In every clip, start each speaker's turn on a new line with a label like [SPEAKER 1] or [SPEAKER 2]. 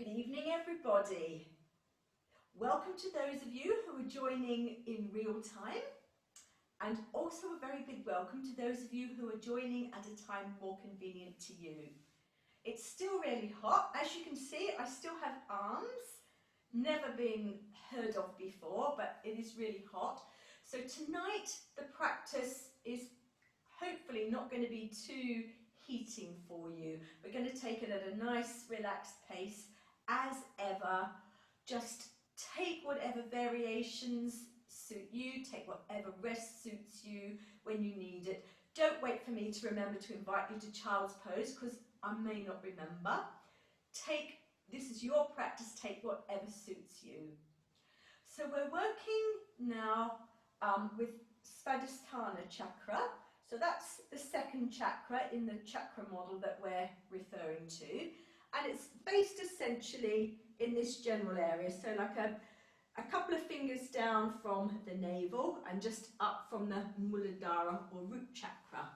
[SPEAKER 1] Good evening, everybody. Welcome to those of you who are joining in real time, and also a very big welcome to those of you who are joining at a time more convenient to you. It's still really hot. As you can see, I still have arms, never been heard of before, but it is really hot. So tonight the practice is hopefully not going to be too heating for you. We're going to take it at a nice relaxed pace. As ever, just take whatever variations suit you, take whatever rest suits you when you need it. Don't wait for me to remember to invite you to child's pose, because I may not remember. This is your practice, take whatever suits you. So we're working now with Svadhisthana chakra. So that's the second chakra in the chakra model that we're referring to. And it's based essentially in this general area, so like a couple of fingers down from the navel and just up from the Muladhara or root chakra.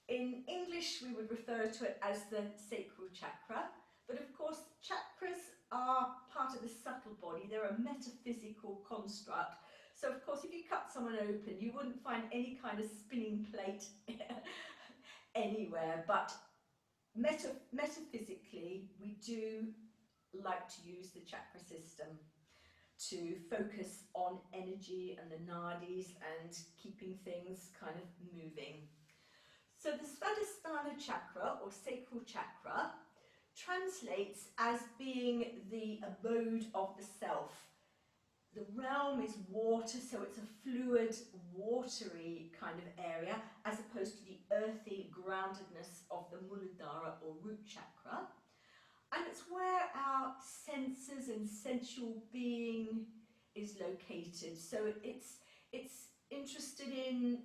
[SPEAKER 1] In English we would refer to it as the sacral chakra, but of course chakras are part of the subtle body, they're a metaphysical construct. So of course if you cut someone open you wouldn't find any kind of spinning plate anywhere, but metaphysically, we do like to use the chakra system to focus on energy and the nadis and keeping things kind of moving. So the Svadhisthana chakra or sacral chakra translates as being the abode of the self. The realm is water, so it's a fluid, watery kind of area, as opposed to the earthy groundedness of the Muladhara or root chakra. And it's where our senses and sensual being is located. So it's interested in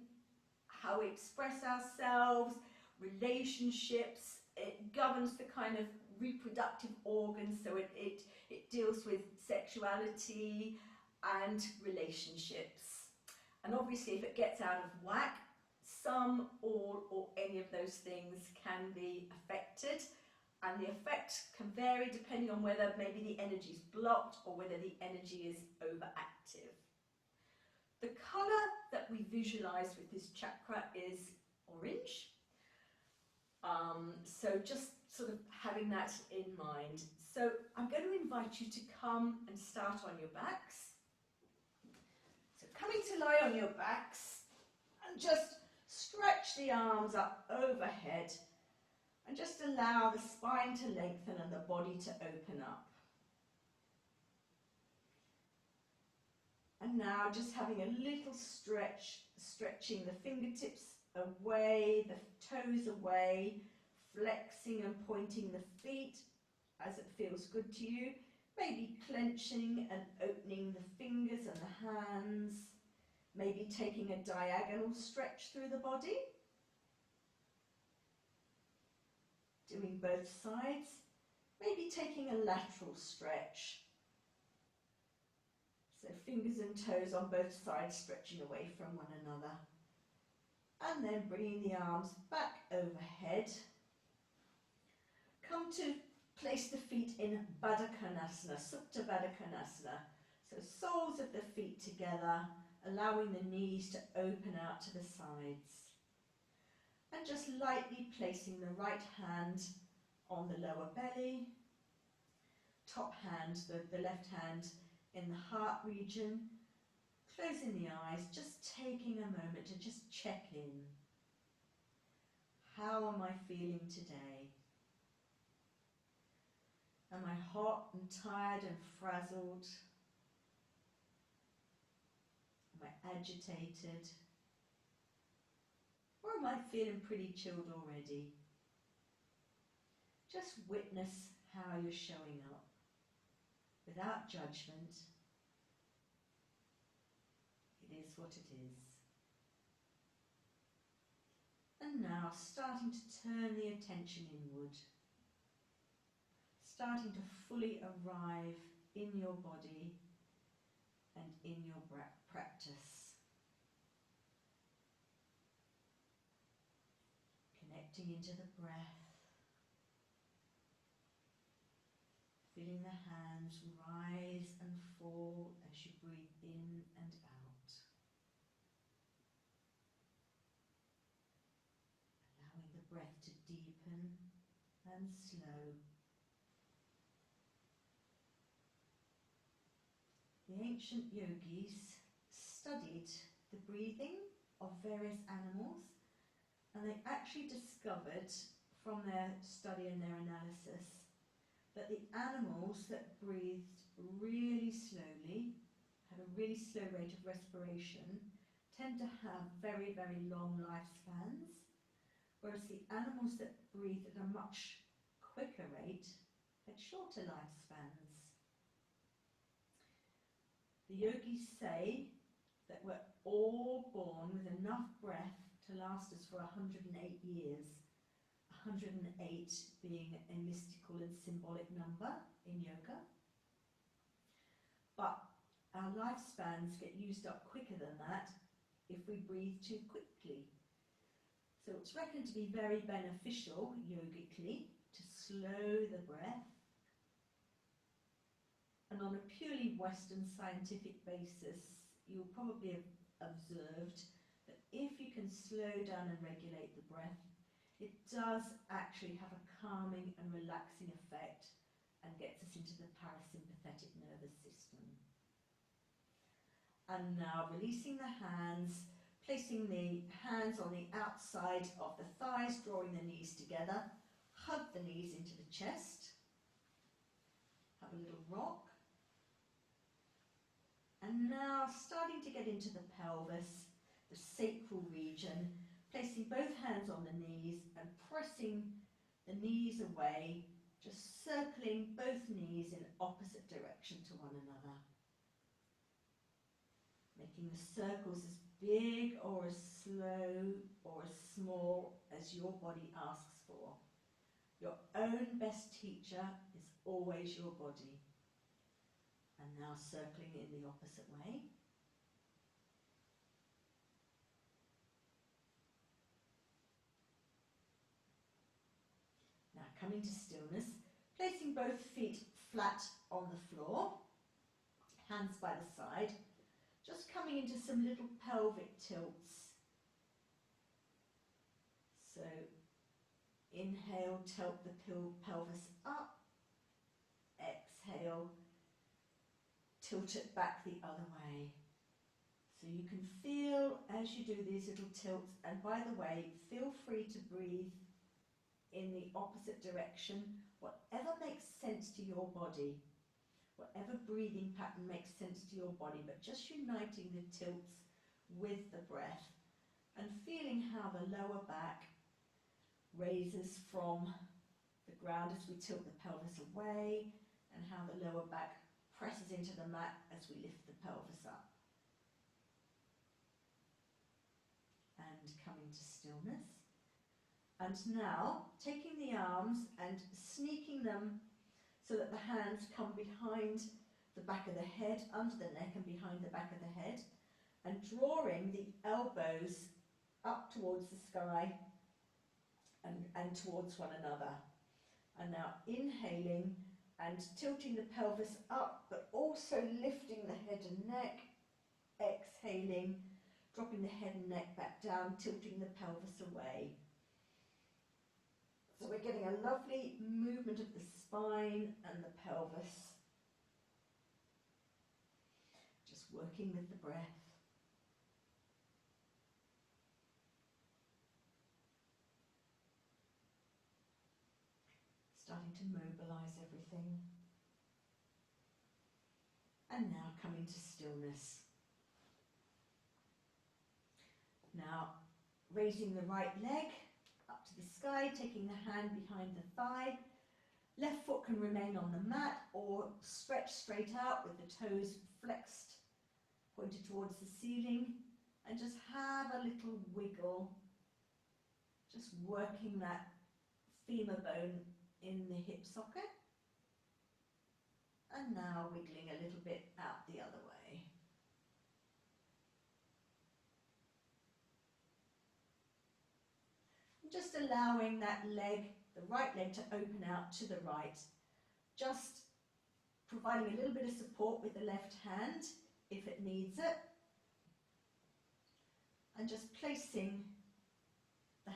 [SPEAKER 1] how we express ourselves, relationships. It governs the kind of reproductive organs, so it deals with sexuality and relationships. And obviously if it gets out of whack, some, all, or any of those things can be affected, and the effect can vary depending on whether maybe the energy is blocked or whether the energy is overactive. The colour that we visualise with this chakra is orange, so just sort of having that in mind. So I'm going to invite you to come and start on your backs. So coming to lie on your backs and just stretch the arms up overhead and just allow the spine to lengthen and the body to open up. And now just having a little stretch, stretching the fingertips away, the toes away, flexing and pointing the feet as it feels good to you. Maybe clenching and opening the fingers and the hands. Maybe taking a diagonal stretch through the body. Doing both sides. Maybe taking a lateral stretch. So fingers and toes on both sides stretching away from one another. And then bringing the arms back overhead. Come to place the feet in Baddha Konasana, Supta Baddha Konasana. So soles of the feet together, allowing the knees to open out to the sides. And just lightly placing the right hand on the lower belly, top hand, the left hand in the heart region, closing the eyes, just taking a moment to just check in. How am I feeling today? Am I hot and tired and frazzled? Am I agitated? Or am I feeling pretty chilled already? Just witness how you're showing up without judgment. It is what it is. And now starting to turn the attention inward. Starting to fully arrive in your body and in your practice. Connecting into the breath. feeling the hands rise and fall as you breathe in and out. Allowing the breath to deepen and slow. The ancient yogis studied the breathing of various animals, and they actually discovered from their study and their analysis that the animals that breathed really slowly, had a really slow rate of respiration, tend to have very, very long lifespans, whereas the animals that breathe at a much quicker rate had shorter lifespans. The yogis say that we're all born with enough breath to last us for 108 years, 108 being a mystical and symbolic number in yoga. But our lifespans get used up quicker than that if we breathe too quickly. So it's reckoned to be very beneficial yogically to slow the breath. And on a purely Western scientific basis, you'll probably have observed that if you can slow down and regulate the breath, it does actually have a calming and relaxing effect and gets us into the parasympathetic nervous system. And now releasing the hands, placing the hands on the outside of the thighs, drawing the knees together, hug the knees into the chest, have a little rock. And now starting to get into the pelvis, the sacral region, placing both hands on the knees and pressing the knees away, just circling both knees in opposite direction to one another. Making the circles as big or as slow or as small as your body asks for. Your own best teacher is always your body. And now circling in the opposite way. Now coming to stillness, placing both feet flat on the floor, hands by the side, just coming into some little pelvic tilts. So inhale, tilt the pelvis up, exhale, tilt it back the other way. So you can feel as you do these little tilts, and by the way, feel free to breathe in the opposite direction, whatever makes sense to your body, whatever breathing pattern makes sense to your body, but just uniting the tilts with the breath and feeling how the lower back raises from the ground as we tilt the pelvis away, and how the lower back presses into the mat as we lift the pelvis up. And coming to stillness. And now taking the arms and sneaking them so that the hands come behind the back of the head, under the neck and behind the back of the head, and drawing the elbows up towards the sky and towards one another. And now inhaling and tilting the pelvis up, but also lifting the head and neck, exhaling, dropping the head and neck back down, tilting the pelvis away. So we're getting a lovely movement of the spine and the pelvis. Just working with the breath. Starting to mobilize everything. And now coming to stillness. Now raising the right leg up to the sky, taking the hand behind the thigh. Left foot can remain on the mat or stretch straight out with the toes flexed, pointed towards the ceiling, and just have a little wiggle, just working that femur bone in the hip socket. And now wiggling a little bit out the other way. Just allowing that leg, the right leg, to open out to the right, just providing a little bit of support with the left hand if it needs it, and just placing the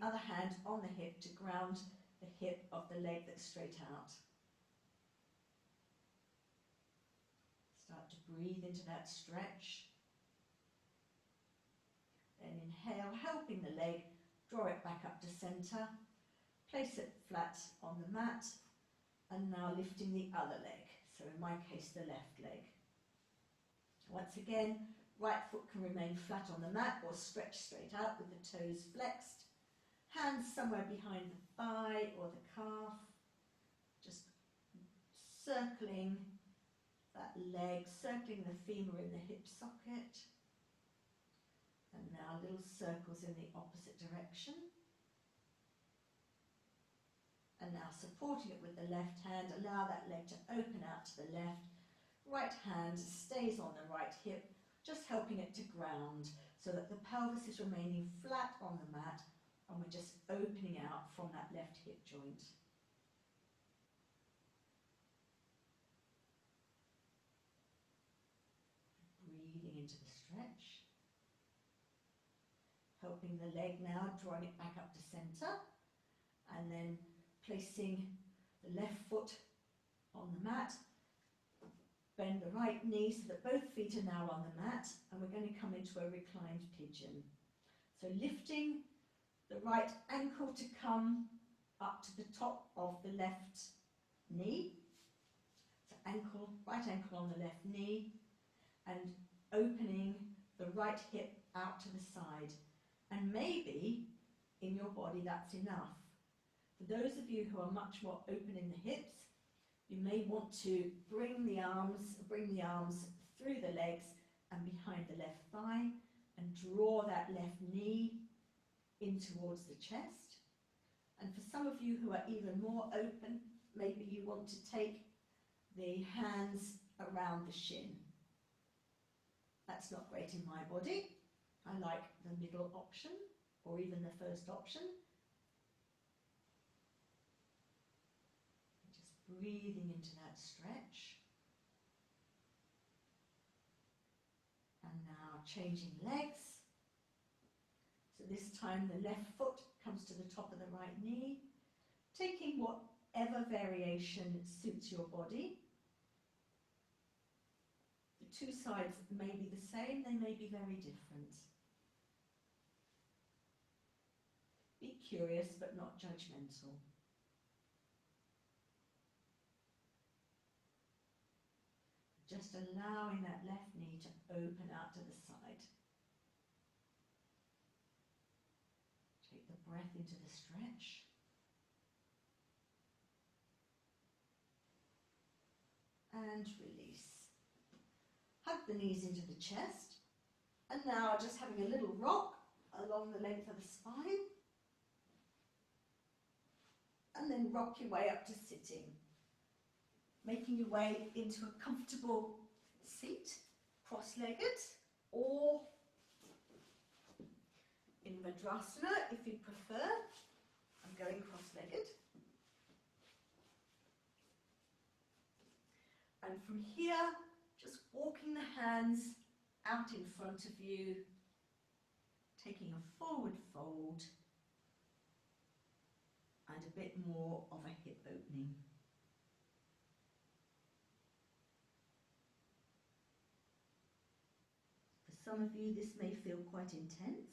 [SPEAKER 1] other hand on the hip to ground the hip of the leg that's straight out. Start to breathe into that stretch. Then inhale, helping the leg, draw it back up to centre, place it flat on the mat, and now lifting the other leg, so in my case the left leg. Once again, right foot can remain flat on the mat or stretch straight out with the toes flexed, hands somewhere behind the thigh or the calf, just circling that leg, circling the femur in the hip socket, and now little circles in the opposite direction. And now supporting it with the left hand, allow that leg to open out to the left. Right hand stays on the right hip, just helping it to ground so that the pelvis is remaining flat on the mat and we're just opening out from that left hip joint. Breathing into the stretch. Helping the leg now, drawing it back up to centre, and then placing the left foot on the mat, bend the right knee so that both feet are now on the mat, and we're going to come into a reclined pigeon. So lifting the right ankle to come up to the top of the left knee, so right ankle on the left knee, and opening the right hip out to the side. And maybe in your body that's enough. For those of you who are much more open in the hips, you may want to bring the arms through the legs and behind the left thigh and draw that left knee in towards the chest. And for some of you who are even more open, maybe you want to take the hands around the shin. That's not great in my body. I like the middle option or even the first option. Breathing into that stretch. And now changing legs. So this time the left foot comes to the top of the right knee, taking whatever variation suits your body. The two sides may be the same, they may be very different. Be curious but not judgmental. Just allowing that left knee to open out to the side. Take the breath into the stretch. And release. Hug the knees into the chest. And now just having a little rock along the length of the spine. And then rock your way up to sitting. Making your way into a comfortable seat, cross-legged, or in Madrasana if you prefer. I'm going cross-legged. And from here, just walking the hands out in front of you, taking a forward fold and a bit more of a hip opening. Some of you, this may feel quite intense,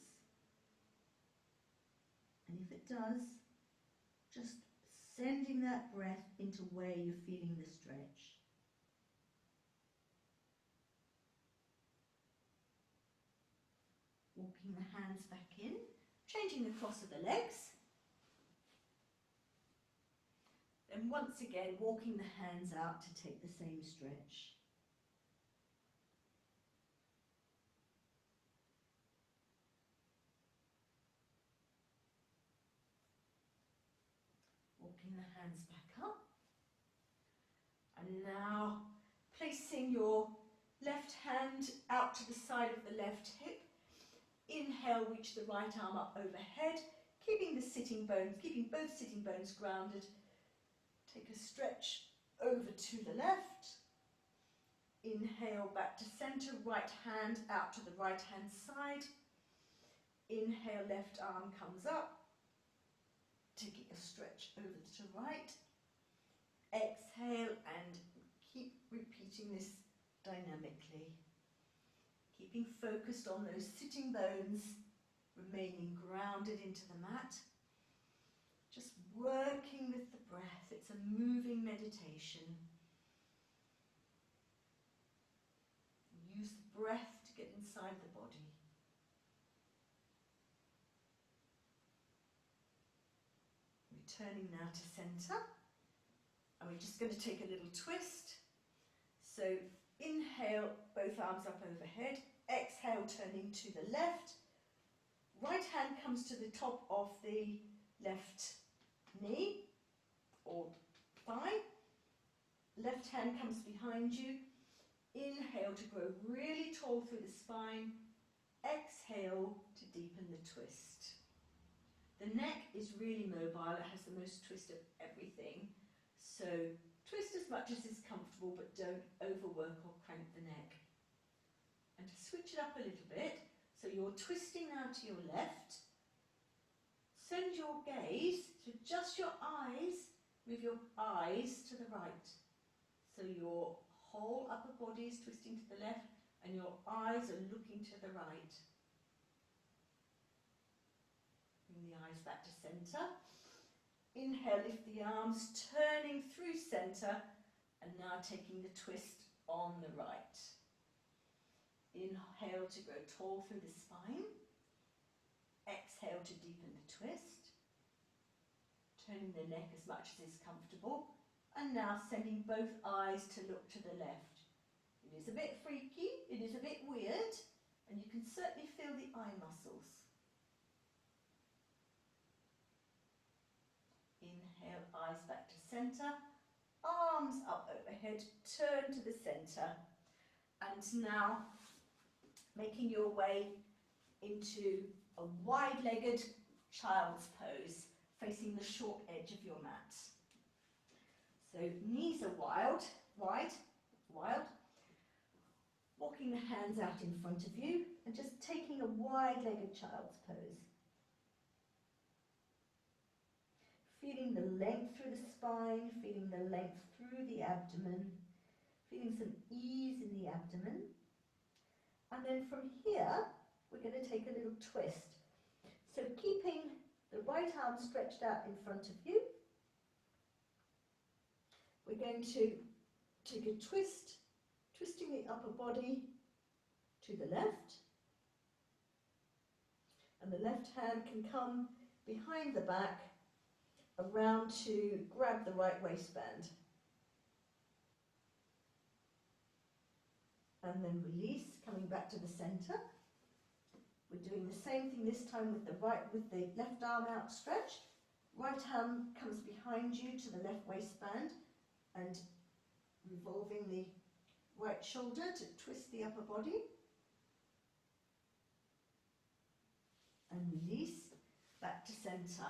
[SPEAKER 1] and if it does, just sending that breath into where you're feeling the stretch. Walking the hands back in, changing the cross of the legs, then once again walking the hands out to take the same stretch. Walking the hands back up, and now placing your left hand out to the side of the left hip. Inhale, reach the right arm up overhead, keeping both sitting bones grounded. Take a stretch over to the left. Inhale back to center, right hand out to the right hand side. Inhale, left arm comes up. Taking a stretch over to right. Exhale and keep repeating this dynamically. Keeping focused on those sitting bones, remaining grounded into the mat. Just working with the breath. It's a moving meditation. Use the breath to get inside the body. Returning now to center. And we're just going to take a little twist. So inhale, both arms up overhead. Exhale, turning to the left. Right hand comes to the top of the left knee or thigh. Left hand comes behind you. Inhale to grow really tall through the spine. Exhale to deepen the twist. The neck is really mobile. It has the most twist of everything. So twist as much as is comfortable, but don't overwork or crank the neck. And to switch it up a little bit, so you're twisting now to your left. Send your gaze to just your eyes, with your eyes to the right. So your whole upper body is twisting to the left and your eyes are looking to the right. Bring the eyes back to center. Inhale, lift the arms, turning through center, and now taking the twist on the right. Inhale to grow tall through the spine. Exhale to deepen the twist. Turning the neck as much as is comfortable. And now sending both eyes to look to the left. It is a bit freaky, it is a bit weird, and you can certainly feel the eye muscles. Inhale, eyes back to center, arms up overhead, turn to the center. And now making your way into a wide-legged child's pose, facing the short edge of your mat. So knees are wide. Walking the hands out in front of you and just taking a wide-legged child's pose. Feeling the length through the spine, feeling the length through the abdomen, feeling some ease in the abdomen. And then from here, we're going to take a little twist. So keeping the right arm stretched out in front of you, we're going to take a twist, twisting the upper body to the left. And the left hand can come behind the back around to grab the right waistband. And then release, coming back to the center. We're doing the same thing this time with the left arm outstretched. Right hand comes behind you to the left waistband and revolving the right shoulder to twist the upper body. And release, back to center.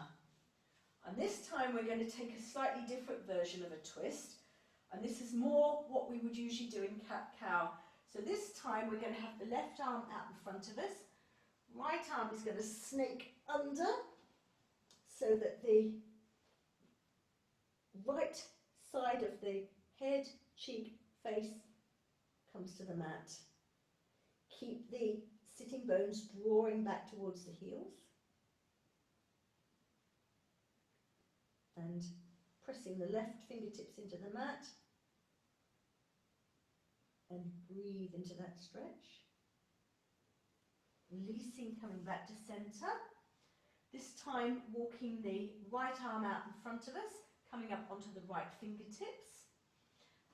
[SPEAKER 1] And this time we're going to take a slightly different version of a twist. And this is more what we would usually do in cat-cow. So this time we're going to have the left arm out in front of us. Right arm is going to snake under so that the right side of the head, cheek, face comes to the mat. Keep the sitting bones drawing back towards the heels. And pressing the left fingertips into the mat. And breathe into that stretch. Releasing, coming back to center. This time walking the right arm out in front of us, coming up onto the right fingertips.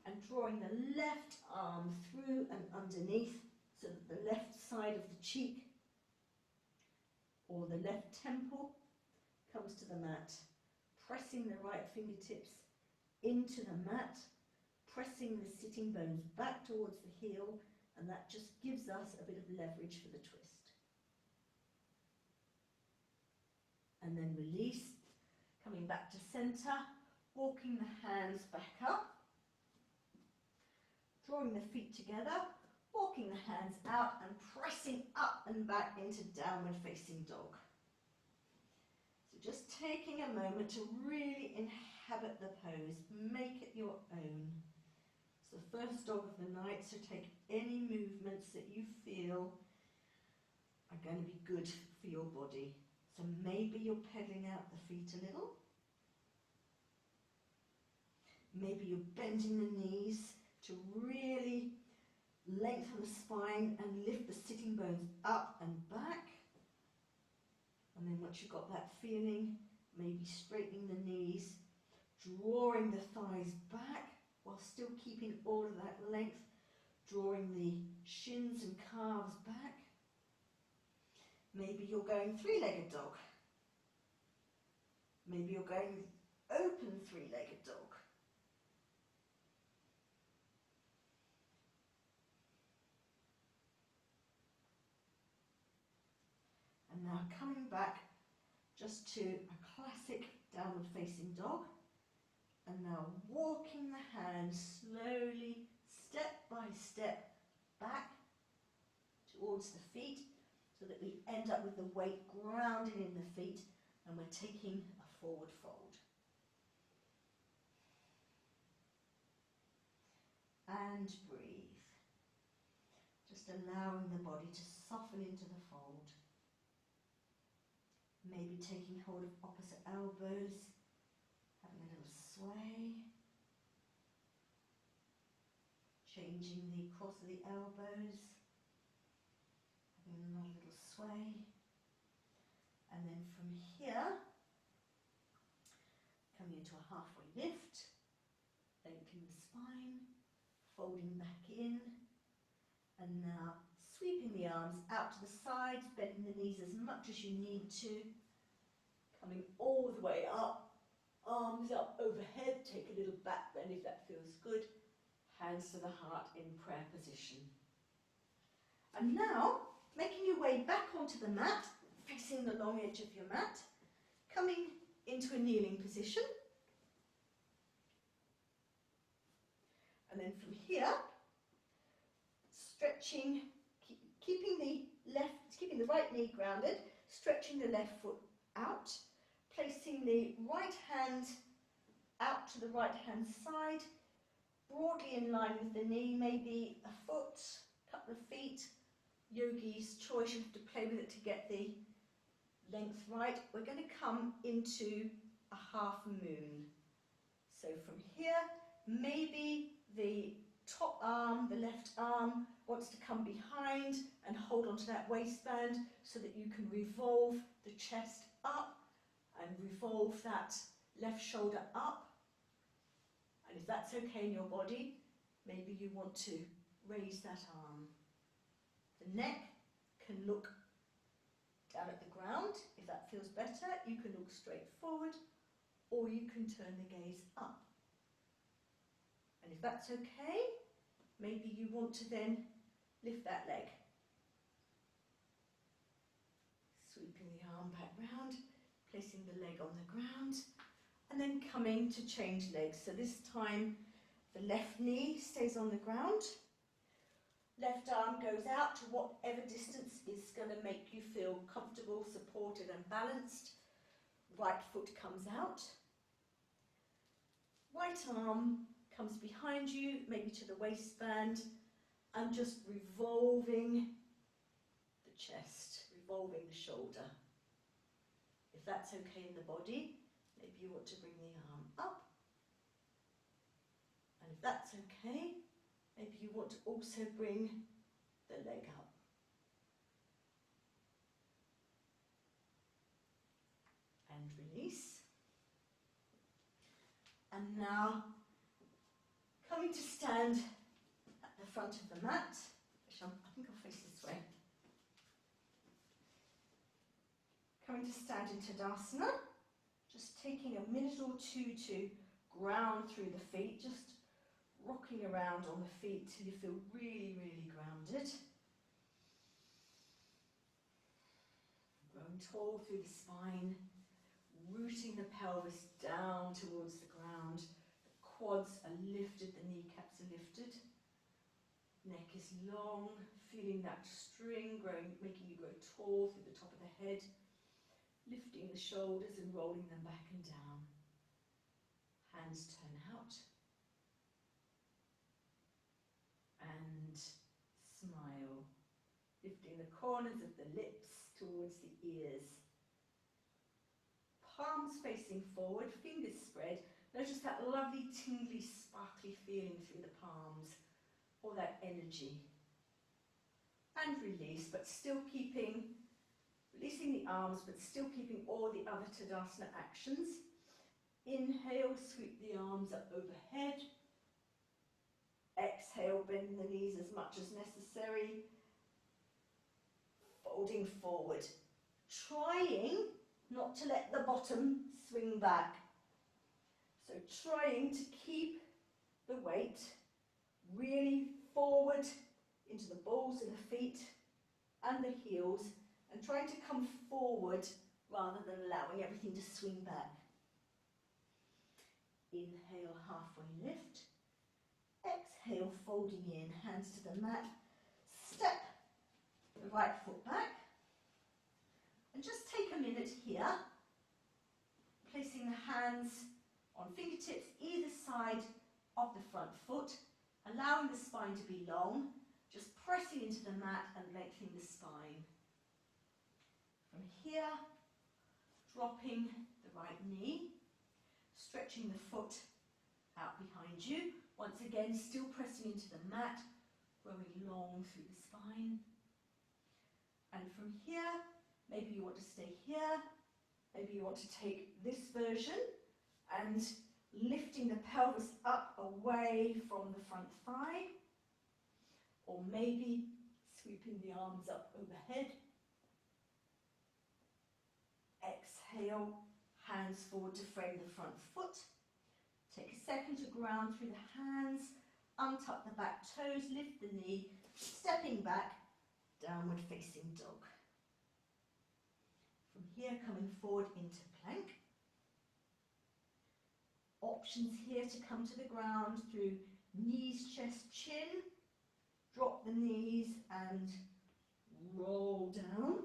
[SPEAKER 1] And drawing the left arm through and underneath so that the left side of the cheek or the left temple comes to the mat. Pressing the right fingertips into the mat, pressing the sitting bones back towards the heel, and that just gives us a bit of leverage for the twist. And then release, coming back to center, walking the hands back up, drawing the feet together, walking the hands out and pressing up and back into downward facing dog. So just taking a moment to really inhabit the pose, make it your own. It's the first dog of the night, so take any movements that you feel are going to be good for your body. So maybe you're pedaling out the feet a little. Maybe you're bending the knees to really lengthen the spine and lift the sitting bones up and back. And then once you've got that feeling, maybe straightening the knees, drawing the thighs back while still keeping all of that length, drawing the shins and calves back. Maybe you're going three-legged dog. Maybe you're going open three-legged dog. And now coming back just to a classic downward facing dog. And now walking the hands slowly, step by step, back towards the feet so that we end up with the weight grounded in the feet and we're taking a forward fold. And breathe. Just allowing the body to soften into the fold. Maybe taking hold of opposite elbows, having a little sway. Changing the cross of the elbows, having another little sway. And then from here, coming into a halfway lift, lengthening the spine, folding back in, and now sweeping the arms out to the sides, bending the knees as much as you need to, coming all the way up, arms up overhead, take a little back bend if that feels good, hands to the heart in prayer position. And now, making your way back onto the mat, facing the long edge of your mat, coming into a kneeling position. And then from here, stretching, keeping the right knee grounded, stretching the left foot out, placing the right hand out to the right hand side, broadly in line with the knee, maybe a foot, a couple of feet, yogi's choice, you have to play with it to get the length right. We're going to come into a half moon. So from here, maybe the top arm, the left arm, wants to come behind and hold onto that waistband so that you can revolve the chest up and revolve that left shoulder up. And if that's okay in your body, maybe you want to raise that arm. The neck can look down at the ground. If that feels better, you can look straight forward or you can turn the gaze up. And if that's okay, maybe you want to then lift that leg. Sweeping the arm back round, placing the leg on the ground, and then coming to change legs. So this time the left knee stays on the ground, left arm goes out to whatever distance is going to make you feel comfortable, supported and balanced. Right foot comes out, right arm comes behind you, maybe to the waistband, and just revolving the chest, revolving the shoulder. If that's okay in the body, maybe you want to bring the arm up. And if that's okay, maybe you want to also bring the leg up. And release. And now, coming to stand at the front of the mat, which I think I'll face this way. Coming to stand in Tadasana, just taking a minute or two to ground through the feet, just rocking around on the feet till you feel really, really grounded. Growing tall through the spine, rooting the pelvis down towards the ground. quads are lifted, the kneecaps are lifted. Neck is long, feeling that string growing, making you grow tall through the top of the head. Lifting the shoulders and rolling them back and down. Hands turn out. And smile. Lifting the corners of the lips towards the ears. Palms facing forward, fingers spread. Notice that lovely, tingly, sparkly feeling through the palms. All that energy. And release, but still keeping, releasing the arms, but still keeping all the other Tadasana actions. Inhale, sweep the arms up overhead. Exhale, bend the knees as much as necessary. Folding forward. Trying not to let the bottom swing back. So trying to keep the weight really forward into the balls of the feet and the heels, and trying to come forward rather than allowing everything to swing back. Inhale, halfway lift. Exhale, folding in, hands to the mat. Step the right foot back. And just take a minute here, placing the hands on fingertips either side of the front foot, allowing the spine to be long, just pressing into the mat and lengthening the spine. From here, dropping the right knee, stretching the foot out behind you. Once again, still pressing into the mat, growing long through the spine. And from here, maybe you want to stay here, maybe you want to take this version and lifting the pelvis up away from the front thigh, or maybe sweeping the arms up overhead. Exhale, hands forward to frame the front foot. Take a second to ground through the hands, untuck the back toes, lift the knee, stepping back, downward facing dog. From here, coming forward into plank. Options here to come to the ground through knees, chest, chin. Drop the knees and roll down.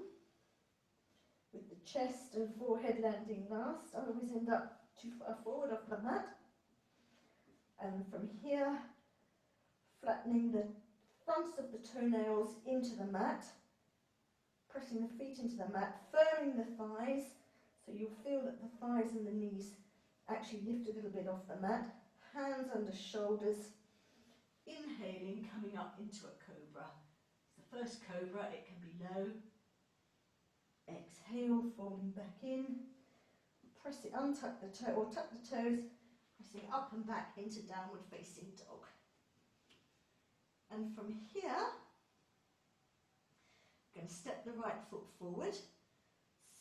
[SPEAKER 1] With the chest and forehead landing last, I always end up too far forward off the mat. And from here, flattening the fronts of the toenails into the mat, pressing the feet into the mat, firming the thighs, so you'll feel that the thighs and the knees actually lift a little bit off the mat. Hands under shoulders, inhaling, coming up into a cobra. It's the first cobra, it can be low. Exhale, folding back in. Press it, untuck the toe, or tuck the toes, pressing up and back into downward facing dog. And from here, I'm going to step the right foot forward.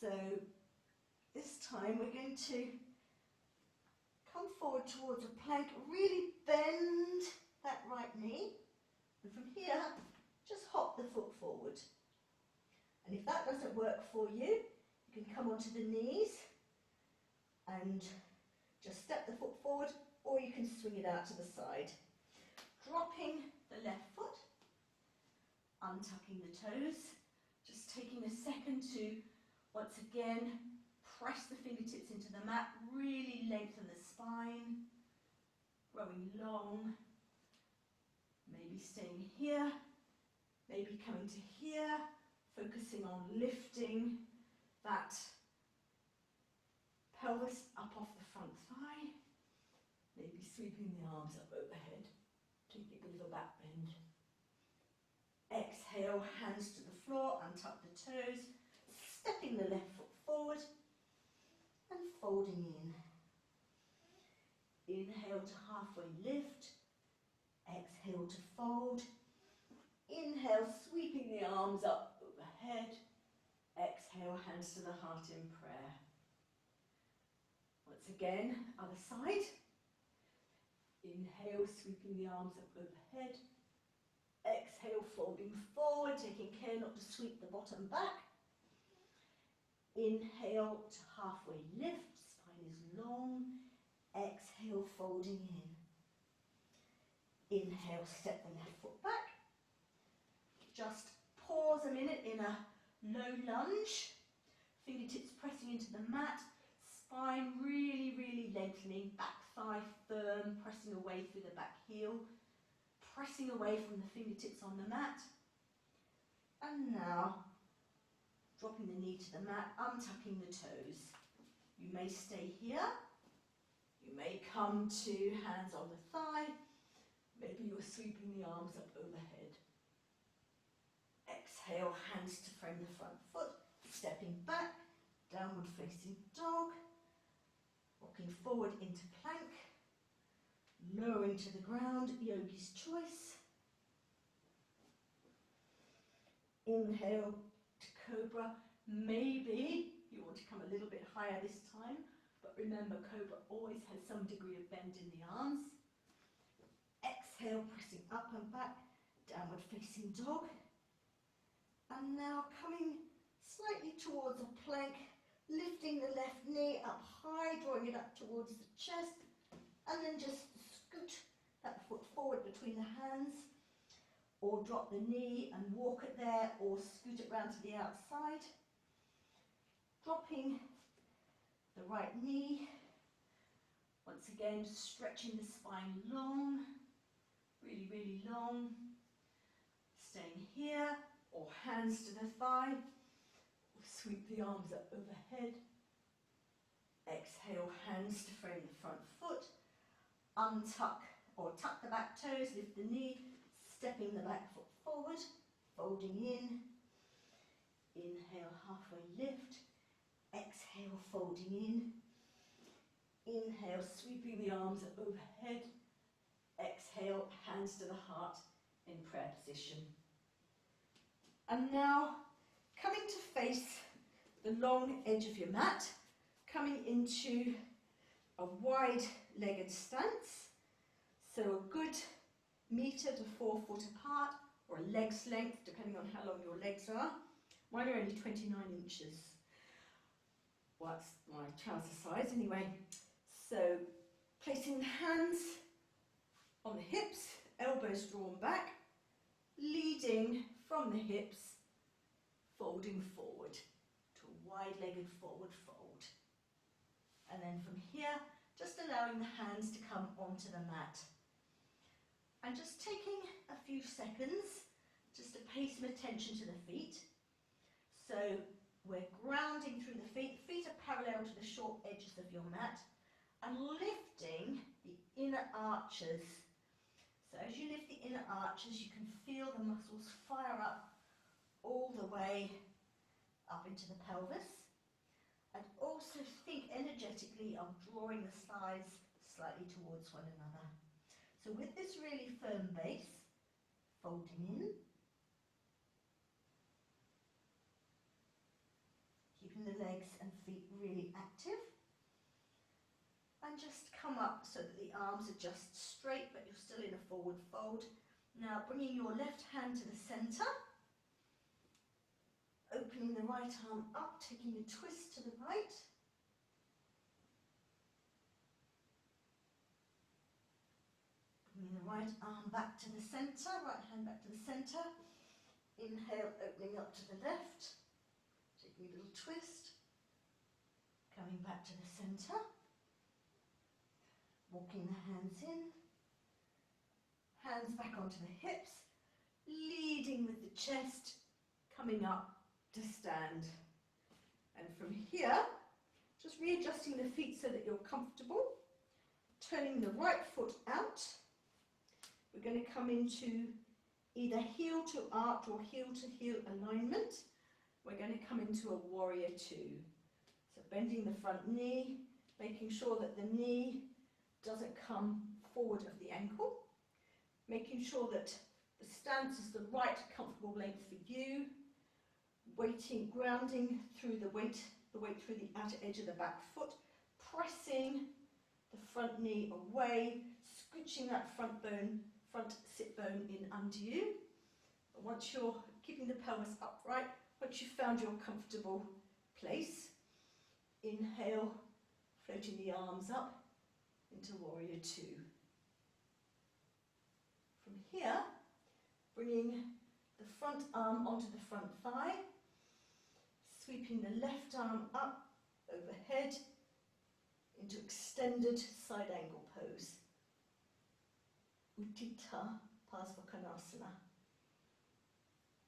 [SPEAKER 1] So this time we're going to come forward towards a plank, really bend that right knee, and from here, just hop the foot forward. And if that doesn't work for you, you can come onto the knees and just step the foot forward, or you can swing it out to the side. Dropping the left foot, untucking the toes, just taking a second to, once again, press the fingertips into the mat, really lengthen the spine, growing long, maybe staying here, maybe coming to here, focusing on lifting that pelvis up off the front thigh, maybe sweeping the arms up overhead, taking a little back bend. Exhale, hands to the floor, untuck the toes, stepping the left foot forward and folding in. Inhale to halfway lift, exhale to fold. Inhale, sweeping the arms up overhead. Exhale, hands to the heart in prayer. Once again, other side. Inhale, sweeping the arms up overhead. Exhale, folding forward, taking care not to sweep the bottom back. Inhale to halfway lift, spine is long. Exhale, folding in. Inhale, step the left foot back. Just pause a minute in a low lunge. Fingertips pressing into the mat. Spine really, really lengthening. Back thigh firm, pressing away through the back heel. Pressing away from the fingertips on the mat. And now, dropping the knee to the mat, untucking the toes. You may stay here. You may come to hands on the thigh. Maybe you're sweeping the arms up overhead. Exhale, hands to frame the front foot. Stepping back, downward facing dog. Rocking forward into plank. Lowering to the ground, yogi's choice. Inhale to cobra. Maybe you want to come a little bit higher this time, but remember, cobra always has some degree of bend in the arms. Exhale, pressing up and back, downward facing dog. And now coming slightly towards a plank, lifting the left knee up high, drawing it up towards the chest, and then just scoot that foot forward between the hands, or drop the knee and walk it there, or scoot it round to the outside. Dropping the right knee, once again stretching the spine long, really, really long. Staying here, or hands to the thigh, or sweep the arms up overhead. Exhale, hands to frame the front foot. Untuck or tuck the back toes, lift the knee, stepping the back foot forward, folding in. Inhale, halfway lift. Exhale, folding in. Inhale, sweeping the arms up overhead. Exhale, hands to the heart in prayer position. And now, coming to face the long edge of your mat, coming into a wide-legged stance. So a good metre to 4 foot apart, or a leg's length, depending on how long your legs are. Mine are only 29 inches. Well, that's my trouser size anyway. So, placing the hands on the hips, elbows drawn back, leading from the hips, folding forward to a wide-legged forward fold. And then from here, just allowing the hands to come onto the mat. And just taking a few seconds just to pay some attention to the feet. So we're grounding through the feet. Feet are parallel to the short edges of your mat, and lifting the inner arches. So as you lift the inner arches, you can feel the muscles fire up all the way up into the pelvis. And also think energetically of drawing the sides slightly towards one another. So with this really firm base, folding in, keeping the legs and feet really active, and just come up so that the arms are just straight, but you're still in a forward fold. Now bringing your left hand to the centre, opening the right arm up, taking a twist to the right. Bringing the right arm back to the centre, right hand back to the centre. Inhale, opening up to the left. Taking a little twist. Coming back to the centre. Walking the hands in. Hands back onto the hips. Leading with the chest. Coming up to stand. And from here, just readjusting the feet so that you're comfortable. Turning the right foot out. We're going to come into either heel to arch or heel to heel alignment. We're going to come into a warrior two. So bending the front knee, making sure that the knee doesn't come forward of the ankle. Making sure that the stance is the right comfortable length for you. Weighting, grounding through the weight through the outer edge of the back foot. Pressing the front knee away, scooching that front sit bone in under you. But once you're keeping the pelvis upright, once you've found your comfortable place, inhale, floating the arms up into warrior two. From here, bringing the front arm onto the front thigh, sweeping the left arm up overhead into extended side angle pose. Utthita Parsvakonasana.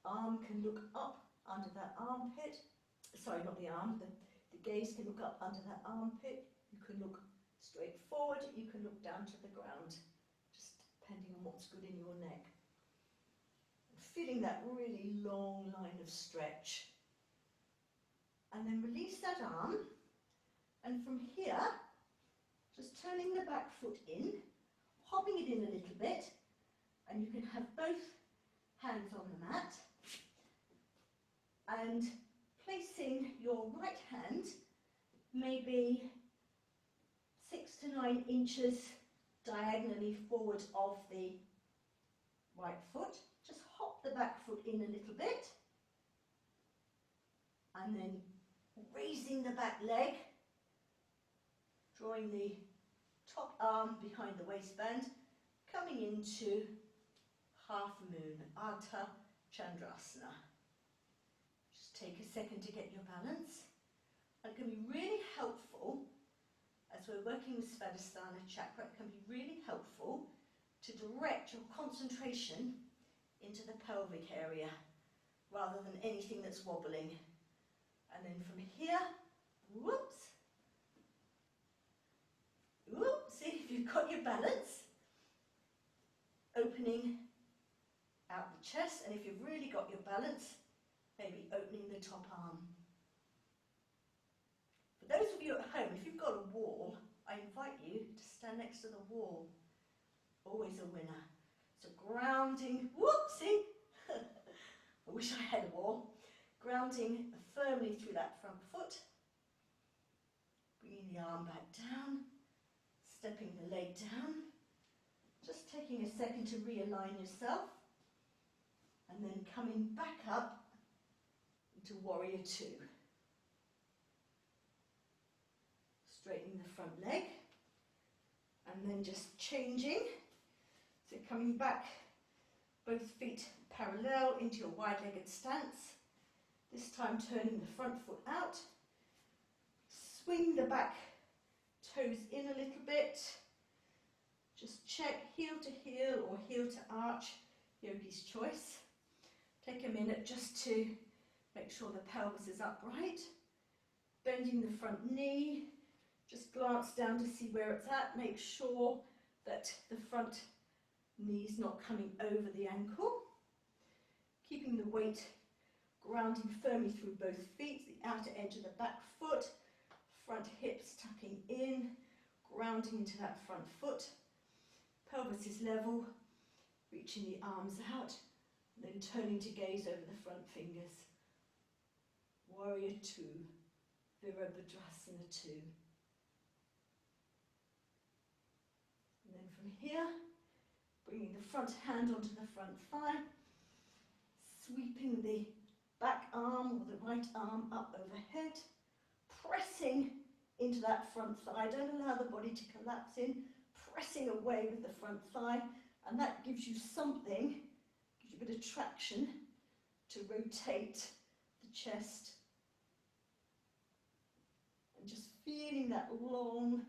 [SPEAKER 1] Arm can look up under that armpit. Sorry, not the arm. The gaze can look up under that armpit. You can look straight forward. You can look down to the ground, just depending on what's good in your neck. Feeling that really long line of stretch. And then release that arm. And from here, just turning the back foot in, hopping it in a little bit, and you can have both hands on the mat. And placing your right hand maybe 6 to 9 inches diagonally forward of the right foot. Just hop the back foot in a little bit. And then raising the back leg, drawing the top arm behind the waistband, coming into half moon, Ardha Chandrasana. Just take a second to get your balance. It can be really helpful, as we're working with Svadhisthana chakra, it can be really helpful to direct your concentration into the pelvic area rather than anything that's wobbling. And then from here, whoops, see if you've got your balance, opening out the chest, and if you've really got your balance, maybe opening the top arm. For those of you at home, if you've got a wall, I invite you to stand next to the wall. Always a winner. So grounding, whoopsie, I wish I had a wall. Grounding firmly through that front foot, bringing the arm back down, stepping the leg down, just taking a second to realign yourself, and then coming back up into Warrior Two. Straightening the front leg, and then just changing, so coming back, both feet parallel into your wide-legged stance. This time turning the front foot out, swing the back toes in a little bit, just check heel to heel or heel to arch, yogi's choice. Take a minute just to make sure the pelvis is upright, bending the front knee, just glance down to see where it's at, make sure that the front knee is not coming over the ankle, keeping the weight grounding firmly through both feet, the outer edge of the back foot, front hips tucking in, grounding into that front foot, pelvis is level, reaching the arms out, and then turning to gaze over the front fingers. Warrior Two, Virabhadrasana 2. And then from here, bringing the front hand onto the front thigh, sweeping the back arm or the right arm up overhead, pressing into that front thigh. Don't allow the body to collapse in, pressing away with the front thigh, and that gives you something, gives you a bit of traction to rotate the chest. And just feeling that long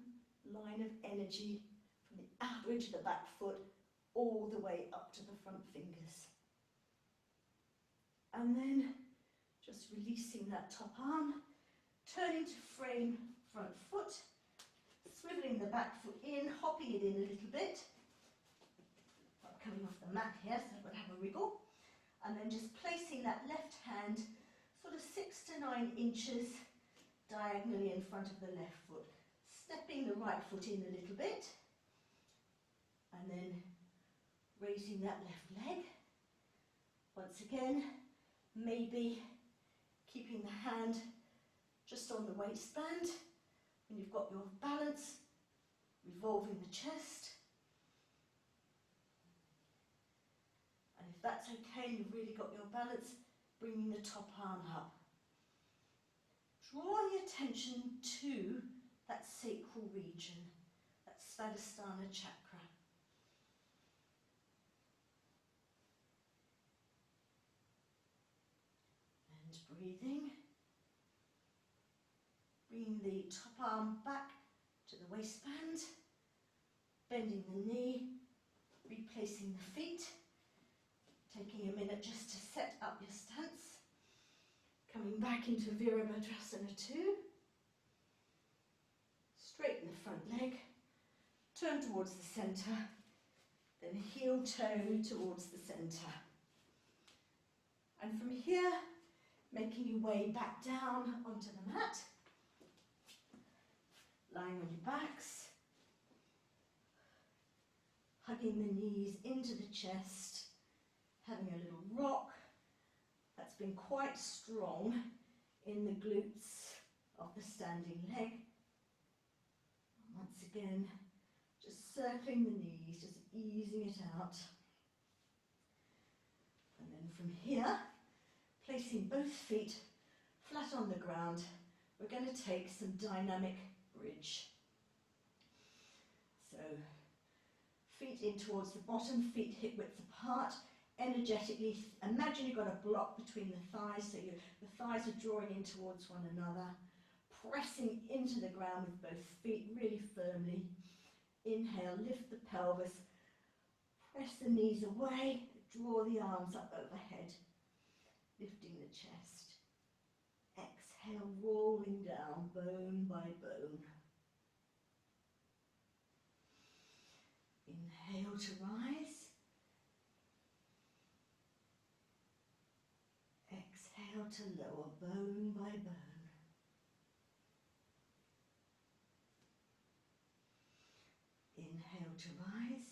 [SPEAKER 1] line of energy from the outer edge of the back foot all the way up to the front fingers. And then just releasing that top arm, turning to frame front foot, swiveling the back foot in, hopping it in a little bit. Not coming off the mat here, so it would have a wriggle. And then just placing that left hand sort of 6 to 9 inches diagonally in front of the left foot. Stepping the right foot in a little bit. And then raising that left leg. Once again, maybe keeping the hand just on the waistband. When you've got your balance, revolving the chest. And if that's okay and you've really got your balance, bringing the top arm up. Drawing attention to that sacral region, that Svadhisthana chakra. breathing. Bring the top arm back to the waistband, bending the knee, replacing the feet, taking a minute just to set up your stance, coming back into Virabhadrasana 2, straighten the front leg, turn towards the centre, then heel toe towards the centre. And from here, making your way back down onto the mat, lying on your backs, hugging the knees into the chest, having a little rock. That's been quite strong in the glutes of the standing leg. Once again, just circling the knees, just easing it out. And then from here, placing both feet flat on the ground, we're going to take some dynamic bridge. So, feet in towards the bottom, feet hip width apart. Energetically, imagine you've got a block between the thighs, so the thighs are drawing in towards one another. Pressing into the ground with both feet really firmly. Inhale, lift the pelvis, press the knees away, draw the arms up overhead, lifting the chest. Exhale, rolling down, bone by bone. Inhale to rise. Exhale to lower, bone by bone. Inhale to rise.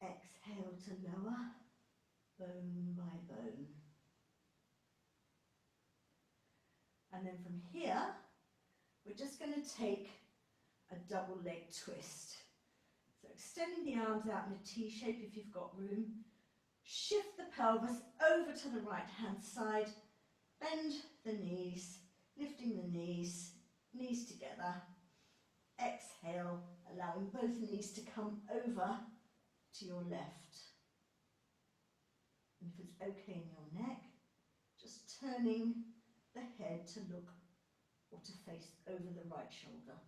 [SPEAKER 1] Exhale to lower, bone by bone. And then from here, we're just going to take a double leg twist. So extending the arms out in a T shape if you've got room. Shift the pelvis over to the right hand side. Bend the knees, lifting the knees, knees together. Exhale, allowing both knees to come over to your left. And if it's okay in your neck, just turning the head to look or to face over the right shoulder.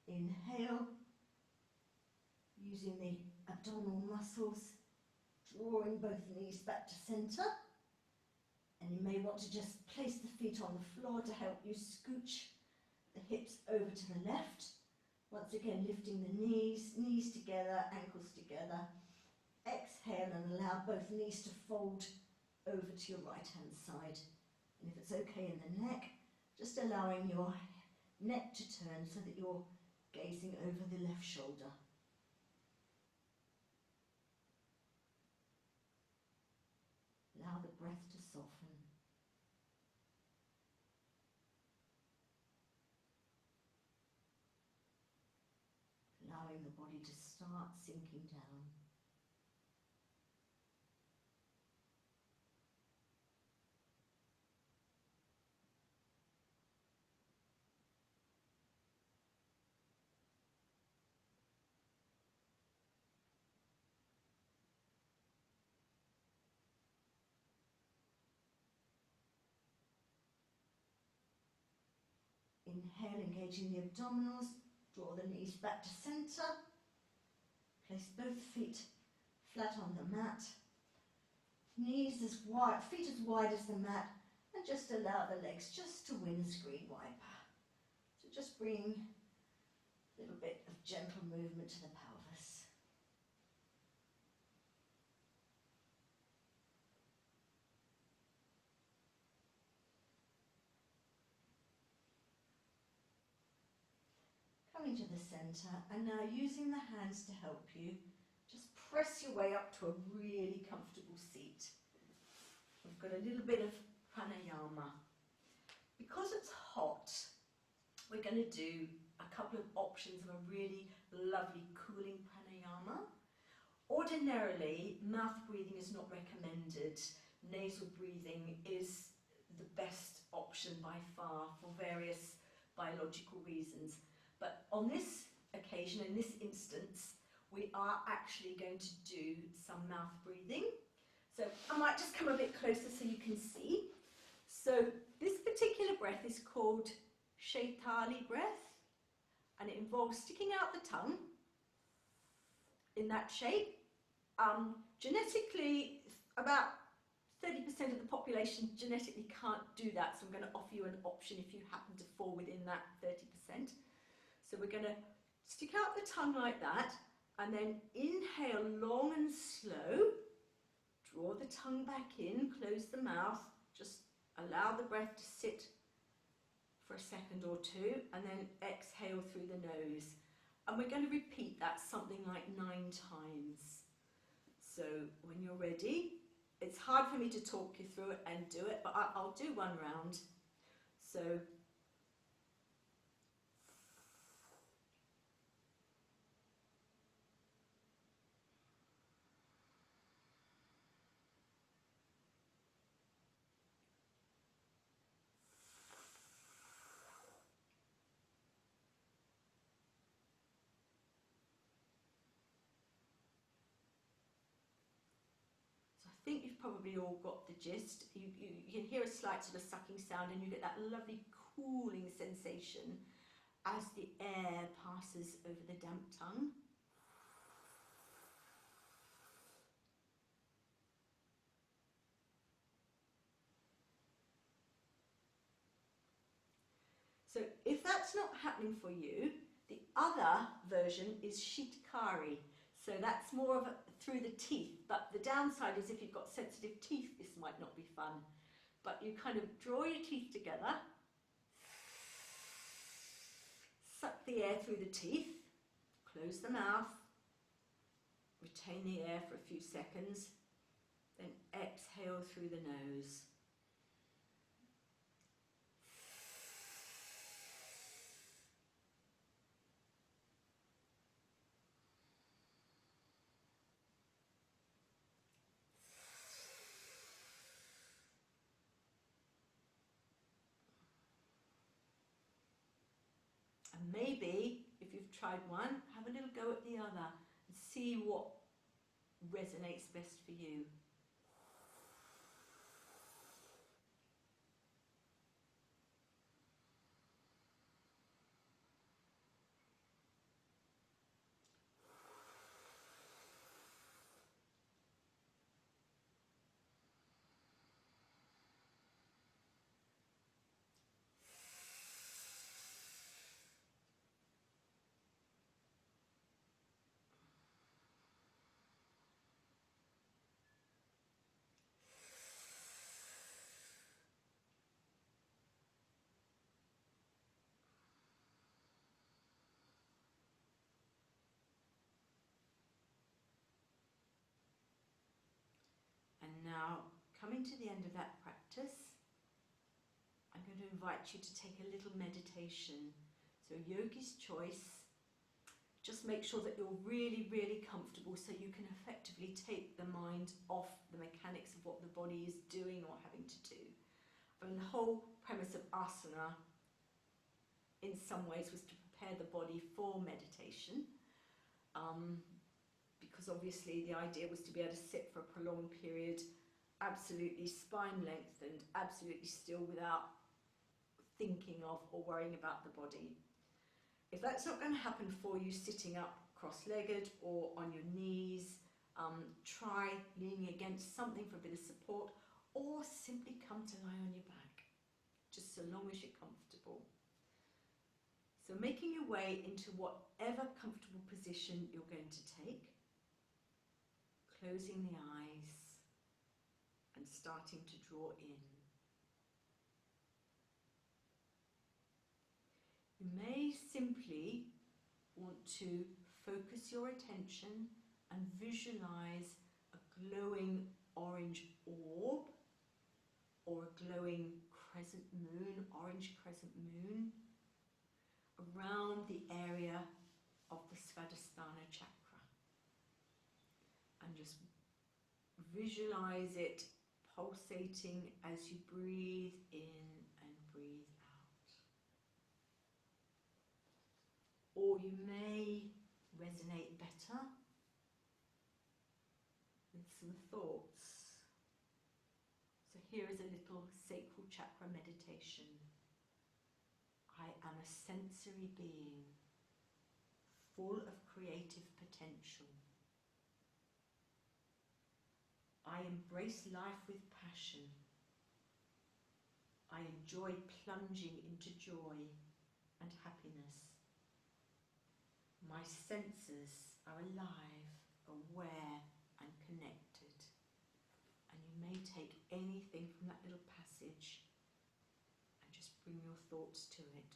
[SPEAKER 1] Inhale, using the abdominal muscles, drawing both knees back to centre. And you may want to just place the feet on the floor to help you scooch the hips over to the left. Once again, lifting the knees, knees together, ankles together. Exhale and allow both knees to fold over to your right hand side. And if it's okay in the neck, just allowing your neck to turn so that you're gazing over the left shoulder. Allow the breath to soften. Allowing the body to start sinking down. Inhale, engaging the abdominals, draw the knees back to centre, place both feet flat on the mat, knees as wide, feet as wide as the mat, and just allow the legs just to windscreen wiper. So just bring a little bit of gentle movement to the pelvis. coming to the centre, and now using the hands to help you, just press your way up to a really comfortable seat. We've got a little bit of pranayama. Because it's hot, we're going to do a couple of options of a really lovely cooling pranayama. Ordinarily, mouth breathing is not recommended. Nasal breathing is the best option by far for various biological reasons. But on this occasion, in this instance, we are actually going to do some mouth breathing. So I might just come a bit closer so you can see. So this particular breath is called Shaitali breath, and it involves sticking out the tongue in that shape. Genetically, about 30% of the population genetically can't do that, so I'm going to offer you an option if you happen to fall within that 30%. So we're going to stick out the tongue like that, and then inhale long and slow, draw the tongue back in, close the mouth, just allow the breath to sit for a second or two, and then exhale through the nose. And we're going to repeat that something like 9 times. So when you're ready, it's hard for me to talk you through it and do it, but I'll do one round. So I think you've probably all got the gist. You can hear a slight sort of sucking sound, and you get that lovely cooling sensation as the air passes over the damp tongue. So if that's not happening for you, the other version is Shitkari. So that's more of a, through the teeth, but the downside is if you've got sensitive teeth, this might not be fun. But you kind of draw your teeth together, suck the air through the teeth, close the mouth, retain the air for a few seconds, then exhale through the nose. And maybe, if you've tried one, have a little go at the other and see what resonates best for you. And now, coming to the end of that practice, I'm going to invite you to take a little meditation. So yogi's choice. Just make sure that you're really, really comfortable so you can effectively take the mind off the mechanics of what the body is doing or having to do. And the whole premise of asana, in some ways, was to prepare the body for meditation. Because obviously the idea was to be able to sit for a prolonged period, absolutely spine lengthened, absolutely still without thinking of or worrying about the body. If that's not going to happen for you sitting up cross-legged or on your knees, try leaning against something for a bit of support, or simply come to lie on your back, just so long as you're comfortable. So making your way into whatever comfortable position you're going to take, closing the eyes and starting to draw in. You may simply want to focus your attention and visualize a glowing orange orb or a glowing crescent moon, orange crescent moon, around the area of the Svadhisthana chakra. And just visualize it pulsating as you breathe in and breathe out. Or you may resonate better with some thoughts. So here is a little sacral chakra meditation. I am a sensory being, full of creative potential. I embrace life with passion. I enjoy plunging into joy and happiness. My senses are alive, aware and connected. And you may take anything from that little passage and just bring your thoughts to it.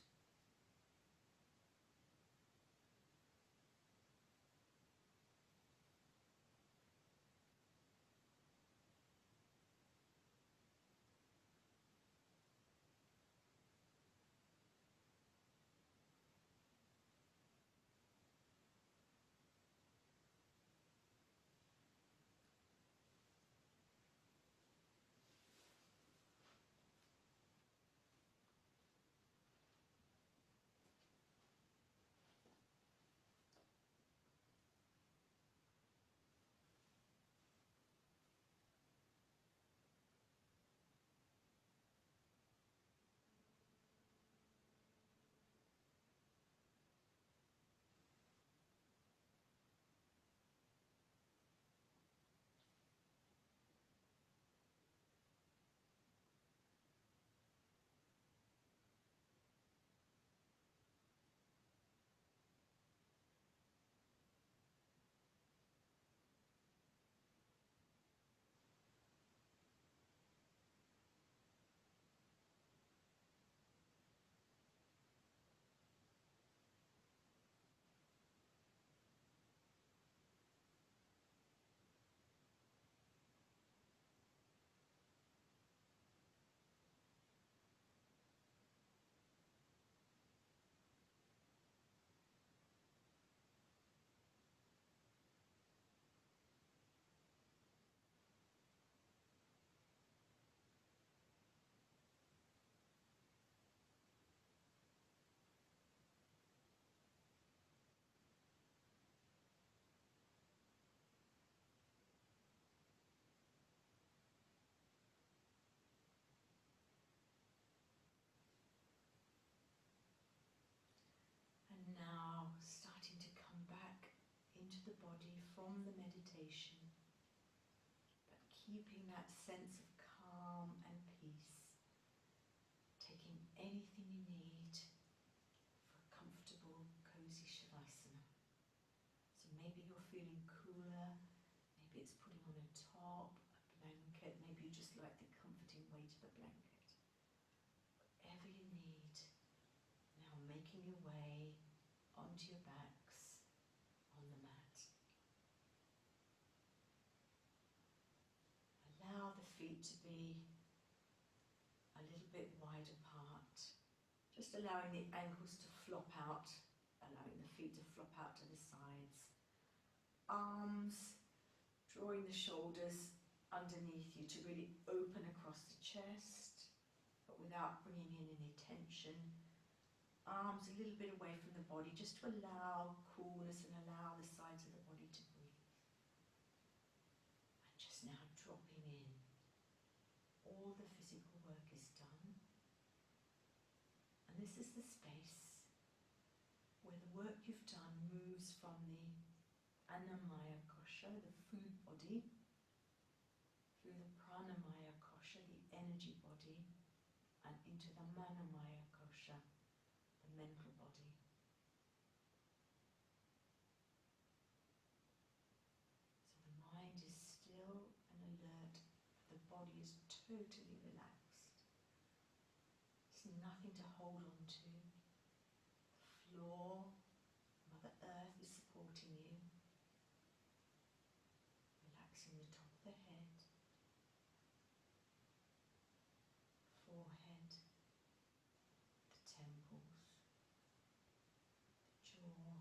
[SPEAKER 1] Now starting to come back into the body from the meditation, but keeping that sense of calm and peace, taking anything you need for a comfortable, cozy Shavasana. So maybe you're feeling cooler, maybe it's putting on a top, a blanket, maybe you just like the comforting weight of a blanket. Whatever you need, now making your way onto your backs on the mat. Allow the feet to be a little bit wide apart, just allowing the ankles to flop out, allowing the feet to flop out to the sides. Arms, drawing the shoulders underneath you to really open across the chest, but without bringing in any tension. Arms a little bit away from the body, just to allow coolness and allow the sides of the body to breathe. And just now dropping in. All the physical work is done. And this is the space where the work you've done moves from the Annamaya Kosha, the food body, through the Pranamaya Kosha, the energy body, and into the Manomaya Kosha, the mental body. So the mind is still and alert, the body is totally relaxed. There's nothing to hold on to. The floor, Mother jaw,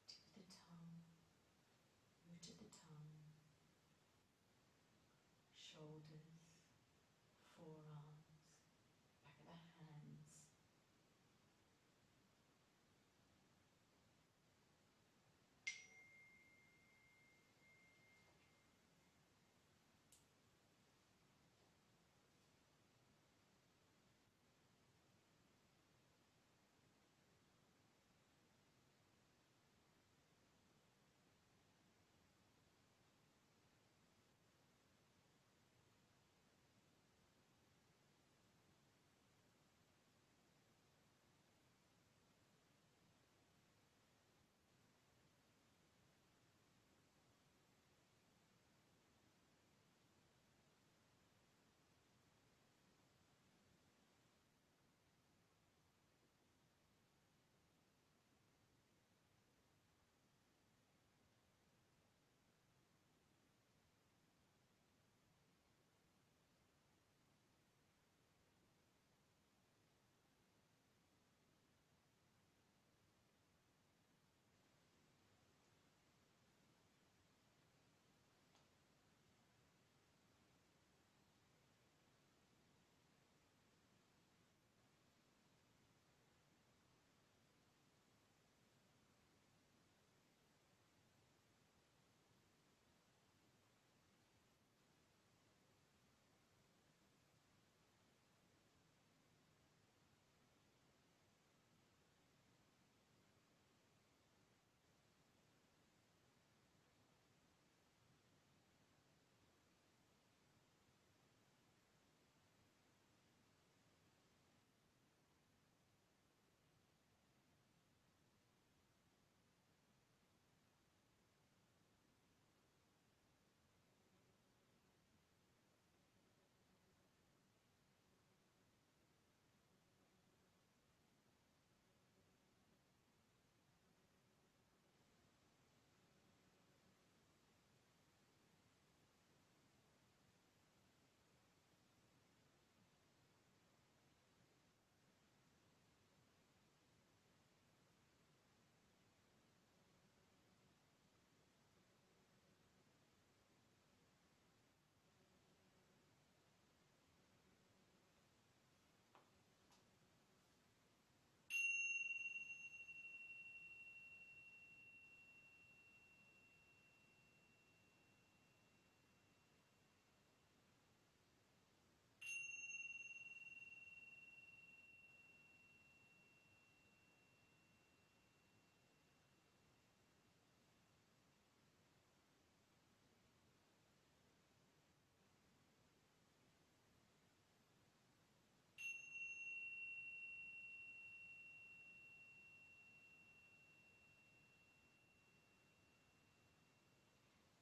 [SPEAKER 1] tip of the tongue, root of the tongue, shoulders, forearms, back of the hands.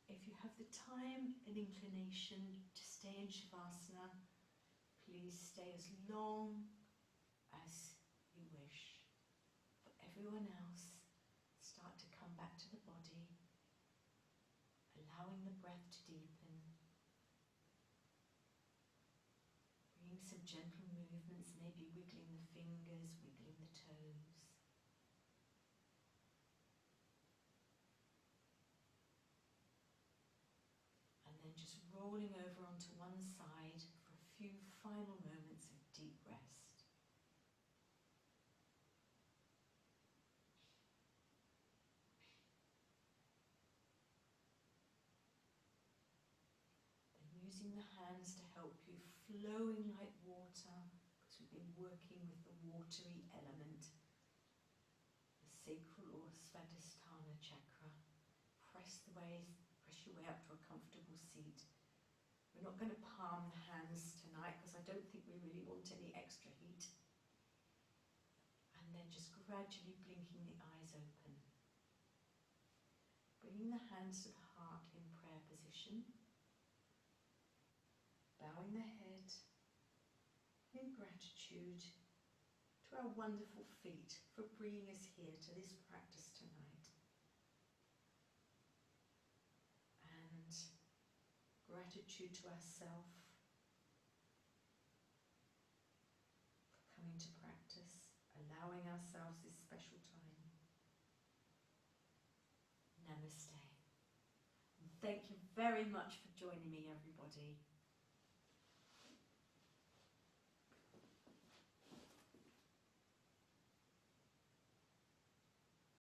[SPEAKER 1] If you have the time and inclination to stay in Shavasana, please stay as long as you wish. For everyone else, start to come back to the body, allowing the breath to deepen, bringing some gentle movements, maybe wiggling the fingers, wiggling the toes. And then just rolling over onto one side for a few final moments of deep rest. And using the hands to help you, flowing like water, because we've been working with the watery element, the sacral or Svadhisthana chakra. Press your way up to a comfortable seat. We're not going to palm the hands tonight because I don't think we really want any extra heat. And then just gradually blinking the eyes open. Bringing the hands to the heart in prayer position. Bowing the head in gratitude to our wonderful feet for bringing us here to this practice tonight. And gratitude to ourselves for coming to practice, allowing allowing ourselves this special time. Namaste. And thank you very much for joining me, everybody.